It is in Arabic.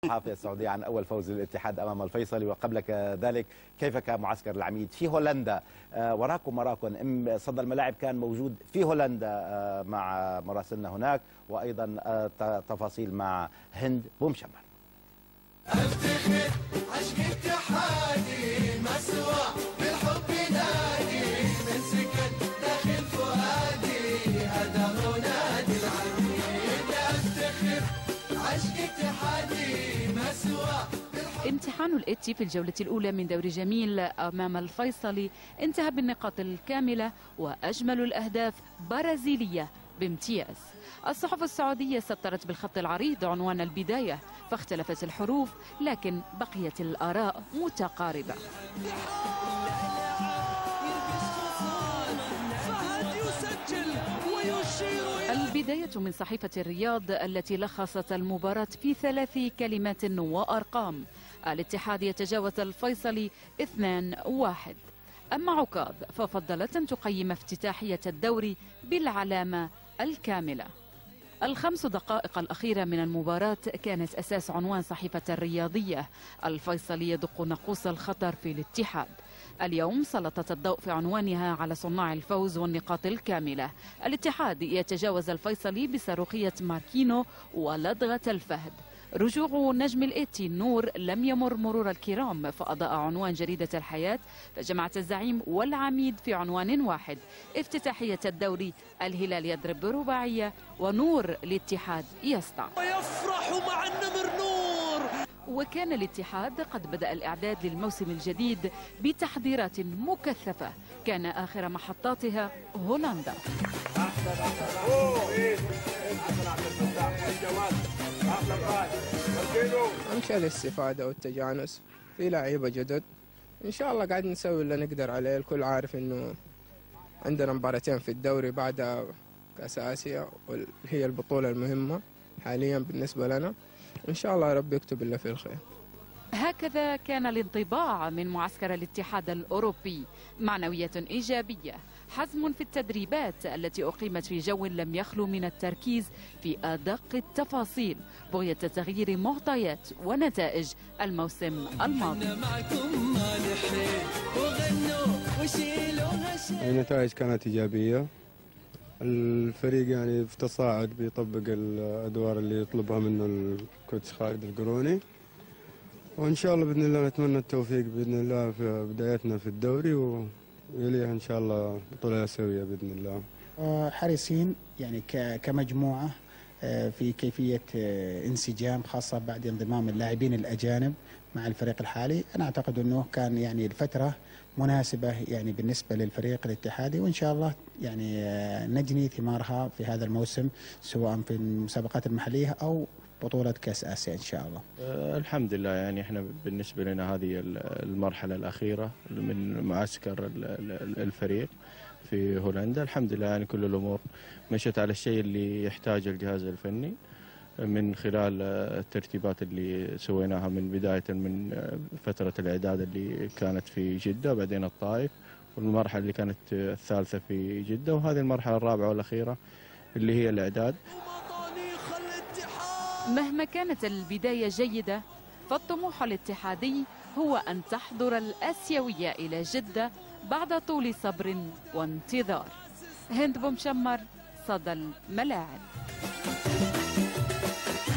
الصحافة السعودية عن أول فوز للاتحاد أمام الفيصلي، وقبل ذلك كيف كان معسكر العميد في هولندا؟ وراكم صدى الملاعب كان موجود في هولندا مع مراسلنا هناك، وأيضا تفاصيل مع هند بومشمر. افتخر عشق اتحادي مسوى بالحب نادي من سكن داخل فؤادي هذا هو نادي العميد. افتخر عشق اتحادي مسوى. امتحان الإتي في الجولة الأولى من دوري جميل أمام الفيصلي انتهى بالنقاط الكاملة وأجمل الأهداف برازيلية بامتياز. الصحف السعودية سطرت بالخط العريض عنوان البداية، فاختلفت الحروف لكن بقيت الآراء متقاربة. البداية من صحيفة الرياض التي لخصت المباراة في 3 كلمات وأرقام: الاتحاد يتجاوز الفيصلي 2-1. أما عكاظ ففضلت أن تقيم افتتاحية الدوري بالعلامة الكاملة. ال5 دقائق الأخيرة من المباراة كانت أساس عنوان صحيفة الرياضية: الفيصلي يدق ناقوس الخطر في الاتحاد. اليوم سلطت الضوء في عنوانها على صناع الفوز والنقاط الكاملة: الاتحاد يتجاوز الفيصلي بصاروخية ماركينو ولدغة الفهد. رجوع نجم الإيتي نور لم يمر مرور الكرام، فأضاء عنوان جريدة الحياة فجمعت الزعيم والعميد في عنوان واحد: افتتاحية الدوري، الهلال يضرب برباعية ونور الاتحاد يسطع. ويفرح مع النمر نور. وكان الاتحاد قد بدأ الإعداد للموسم الجديد بتحضيرات مكثفة، كان آخر محطاتها هولندا. أمشي الاستفادة والتجانس في لعيبة جدد، إن شاء الله قاعد نسوي اللي نقدر عليه. الكل عارف إنه عندنا مباراتين في الدوري بعد كأس آسيا، وهي البطولة المهمة حاليا بالنسبة لنا. إن شاء الله ربي يكتب لنا في الخير. هكذا كان الانطباع من معسكر الاتحاد الأوروبي: معنوية إيجابية، حزم في التدريبات التي أقيمت في جو لم يخلو من التركيز في أدق التفاصيل، بغية تغيير معطيات ونتائج الموسم الماضي. النتائج كانت إيجابية، الفريق يعني في تصاعد بيطبق الأدوار اللي يطلبها منه الكوتش خالد القروني، وإن شاء الله بإذن الله نتمنى التوفيق بإذن الله في بدايتنا في الدوري، ويليها إن شاء الله بطولة آسيوية بإذن الله. حريصين يعني كمجموعة في كيفية انسجام، خاصة بعد انضمام اللاعبين الأجانب مع الفريق الحالي. أنا أعتقد أنه كان يعني الفترة مناسبة يعني بالنسبة للفريق الاتحادي، وإن شاء الله يعني نجني ثمارها في هذا الموسم، سواء في المسابقات المحلية أو بطولة كأس آسيا إن شاء الله. الحمد لله، يعني احنا بالنسبة لنا هذه المرحلة الأخيرة من معسكر الفريق في هولندا، الحمد لله يعني كل الأمور مشت على الشيء اللي يحتاجه الجهاز الفني من خلال الترتيبات اللي سويناها من بداية من فترة الإعداد اللي كانت في جدة، بعدين الطائف، والمرحلة اللي كانت الثالثة في جدة، وهذه المرحلة الرابعة والأخيرة اللي هي الإعداد. مهما كانت البداية جيدة، فالطموح الاتحادي هو أن تحضر الآسيوية إلى جدة بعد طول صبر وانتظار. هند بومشمر، صدى الملاعب.